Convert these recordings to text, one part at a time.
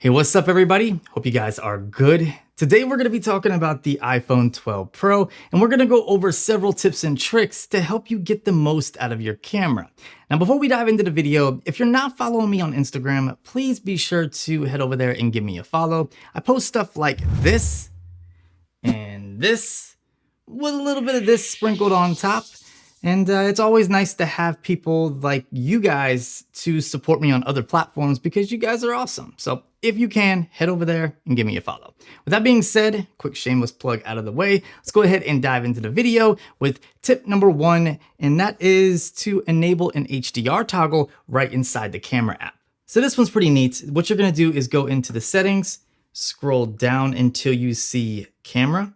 Hey, what's up everybody? Hope you guys are good. Today we're going to be talking about the iPhone 12 Pro, and we're going to go over several tips and tricks to help you get the most out of your camera. Now, before we dive into the video, if you're not following me on Instagram, please be sure to head over there and give me a follow. I post stuff like this and this with a little bit of this sprinkled on top. And it's always nice to have people like you guys to support me on other platforms because you guys are awesome. So if you can, head over there and give me a follow. With that being said, quick shameless plug out of the way, let's go ahead and dive into the video with tip number 1, and that is to enable an HDR toggle right inside the camera app. So this one's pretty neat. What you're gonna do is go into the settings, scroll down until you see camera,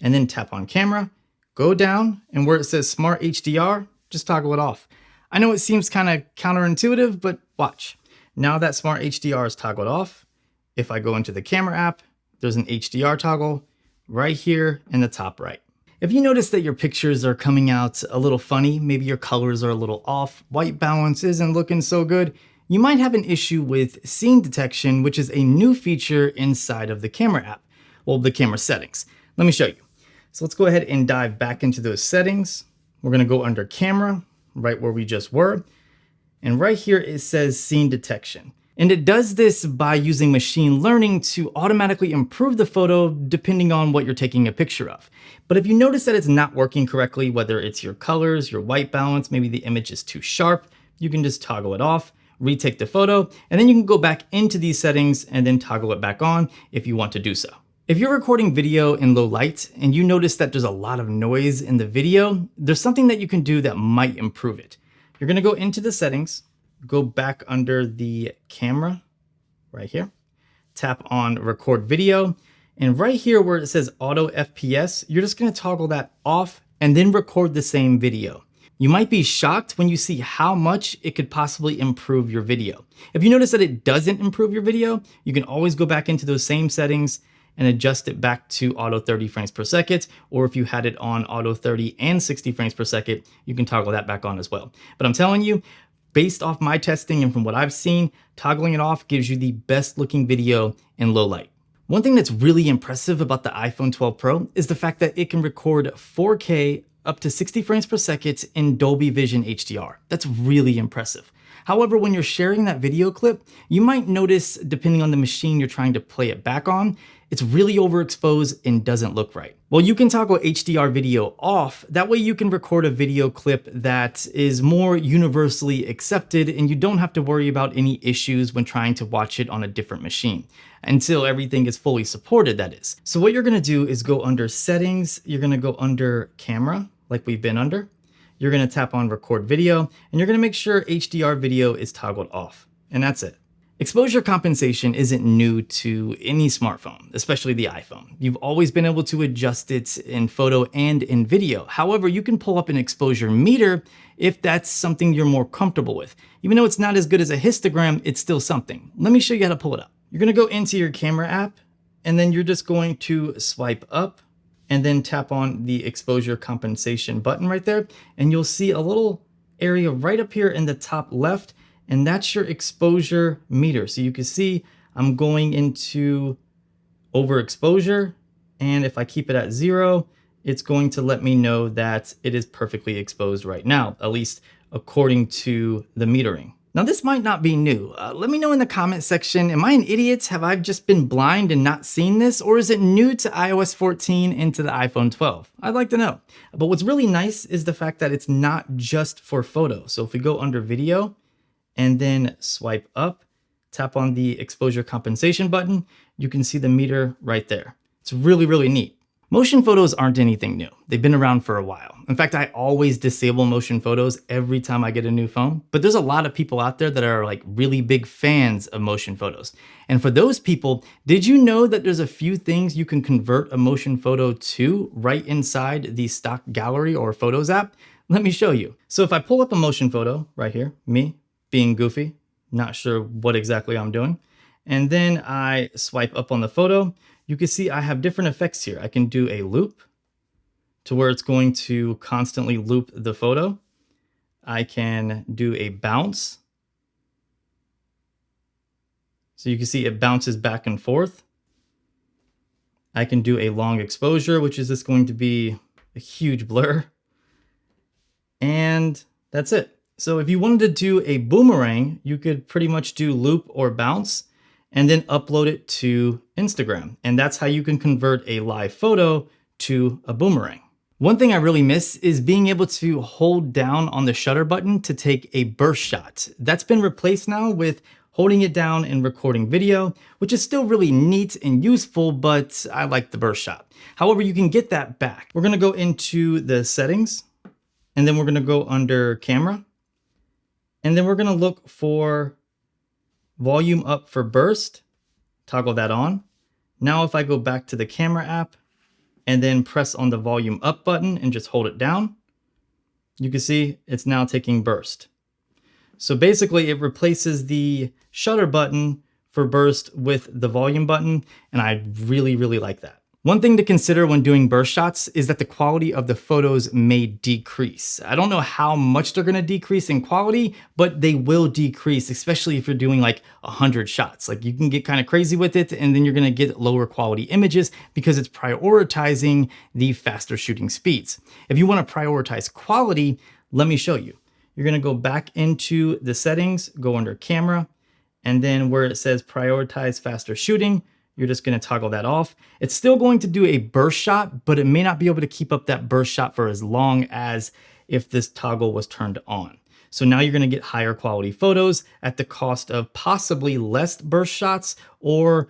and then tap on camera. Go down, and where it says Smart HDR, just toggle it off. I know it seems kind of counterintuitive, but watch. Now that Smart HDR is toggled off, if I go into the camera app, there's an HDR toggle right here in the top right. If you notice that your pictures are coming out a little funny, maybe your colors are a little off, white balance isn't looking so good, you might have an issue with scene detection, which is a new feature inside of the camera app, well, the camera settings. Let me show you. So let's go ahead and dive back into those settings. We're gonna go under camera, right where we just were. And right here it says scene detection. And it does this by using machine learning to automatically improve the photo depending on what you're taking a picture of. But if you notice that it's not working correctly, whether it's your colors, your white balance, maybe the image is too sharp, you can just toggle it off, retake the photo, and then you can go back into these settings and then toggle it back on if you want to do so. If you're recording video in low light and you notice that there's a lot of noise in the video, there's something that you can do that might improve it. You're gonna go into the settings, go back under the camera right here, tap on record video, and right here where it says auto FPS, you're just gonna toggle that off and then record the same video. You might be shocked when you see how much it could possibly improve your video. If you notice that it doesn't improve your video, you can always go back into those same settings and adjust it back to auto 30 frames per second, or if you had it on auto 30 and 60 frames per second, you can toggle that back on as well. But I'm telling you, based off my testing and from what I've seen, toggling it off gives you the best looking video in low light. One thing that's really impressive about the iPhone 12 Pro is the fact that it can record 4K up to 60 frames per second in Dolby Vision HDR. That's really impressive. However, when you're sharing that video clip, you might notice, depending on the machine you're trying to play it back on, it's really overexposed and doesn't look right. Well, you can toggle HDR video off. That way you can record a video clip that is more universally accepted and you don't have to worry about any issues when trying to watch it on a different machine. Until everything is fully supported, that is. So what you're gonna do is go under settings, you're gonna go under camera, like we've been under. You're gonna tap on record video, and you're gonna make sure HDR video is toggled off, and that's it. Exposure compensation isn't new to any smartphone, especially the iPhone. You've always been able to adjust it in photo and in video. However, you can pull up an exposure meter if that's something you're more comfortable with. Even though it's not as good as a histogram, it's still something. Let me show you how to pull it up. You're gonna go into your camera app, and then you're just going to swipe up and then tap on the exposure compensation button right there. And you'll see a little area right up here in the top left, and that's your exposure meter. So you can see I'm going into overexposure, and if I keep it at 0, it's going to let me know that it is perfectly exposed right now, at least according to the metering. Now this might not be new. Let me know in the comment section, am I an idiot? Have I just been blind and not seen this? Or is it new to iOS 14 and to the iPhone 12? I'd like to know. But what's really nice is the fact that it's not just for photo. So if we go under video and then swipe up, tap on the exposure compensation button, you can see the meter right there. It's really, really neat. Motion photos aren't anything new. They've been around for a while. In fact, I always disable motion photos every time I get a new phone, but there's a lot of people out there that are like really big fans of motion photos. And for those people, did you know that there's a few things you can convert a motion photo to right inside the stock gallery or photos app? Let me show you. So if I pull up a motion photo right here, me being goofy, not sure what exactly I'm doing, and then I swipe up on the photo, you can see I have different effects here. I can do a loop to where it's going to constantly loop the photo. I can do a bounce So you can see it bounces back and forth. I can do a long exposure, which is just going to be a huge blur. And that's it. So if you wanted to do a boomerang, you could pretty much do loop or bounce and then upload it to Instagram. And that's how you can convert a live photo to a boomerang. One thing I really miss is being able to hold down on the shutter button to take a burst shot. That's been replaced now with holding it down and recording video, which is still really neat and useful, but I like the burst shot. However, you can get that back. We're gonna go into the settings, and then we're gonna go under camera, and then we're gonna look for volume up for burst, toggle that on. Now if I go back to the camera app and then press on the volume up button and just hold it down, you can see it's now taking burst. So basically it replaces the shutter button for burst with the volume button, and I really, really like that. One thing to consider when doing burst shots is that the quality of the photos may decrease. I don't know how much they're gonna decrease in quality, but they will decrease, especially if you're doing like 100 shots. Like you can get kind of crazy with it, and then you're gonna get lower quality images because it's prioritizing the faster shooting speeds. If you wanna prioritize quality, let me show you. You're gonna go back into the settings, go under camera, and then where it says prioritize faster shooting, you're just gonna toggle that off. It's still going to do a burst shot, but it may not be able to keep up that burst shot for as long as if this toggle was turned on. So now you're gonna get higher quality photos at the cost of possibly less burst shots or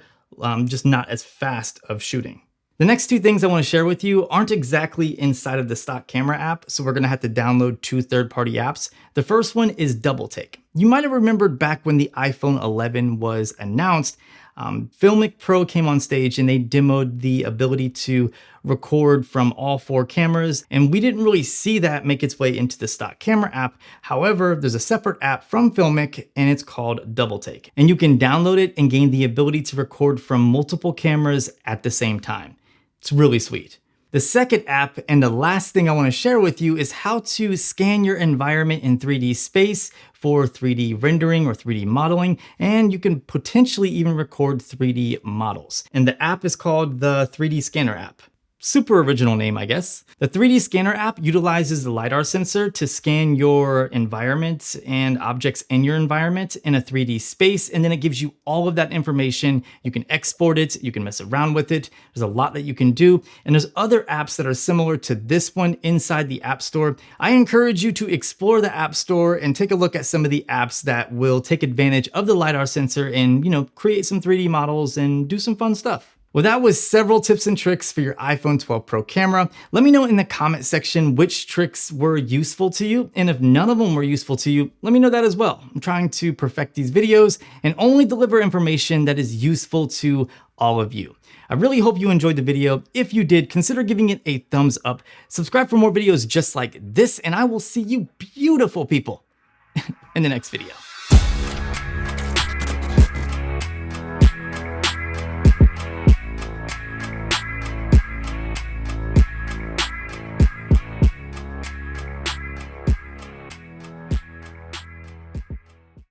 just not as fast of shooting. The next two things I want to share with you aren't exactly inside of the stock camera app, so we're going to have to download two third-party apps. The first one is Double Take. You might have remembered back when the iPhone 11 was announced, Filmic Pro came on stage and they demoed the ability to record from all four cameras, and we didn't really see that make its way into the stock camera app. However, there's a separate app from Filmic and it's called Double Take, and you can download it and gain the ability to record from multiple cameras at the same time. It's really sweet. The second app, and the last thing I want to share with you, is how to scan your environment in 3D space for 3D rendering or 3D modeling, and you can potentially even record 3D models. And the app is called the 3D Scanner app. Super original name, I guess. The 3D Scanner app utilizes the LiDAR sensor to scan your environment and objects in your environment in a 3D space, and then it gives you all of that information. You can export it, you can mess around with it. There's a lot that you can do, and there's other apps that are similar to this one inside the App Store. I encourage you to explore the App Store and take a look at some of the apps that will take advantage of the LiDAR sensor and, create some 3D models and do some fun stuff. Well, that was several tips and tricks for your iPhone 12 Pro camera. Let me know in the comment section which tricks were useful to you, and if none of them were useful to you, let me know that as well. I'm trying to perfect these videos and only deliver information that is useful to all of you. I really hope you enjoyed the video. If you did, consider giving it a thumbs up. Subscribe for more videos just like this, and I will see you beautiful people in the next video.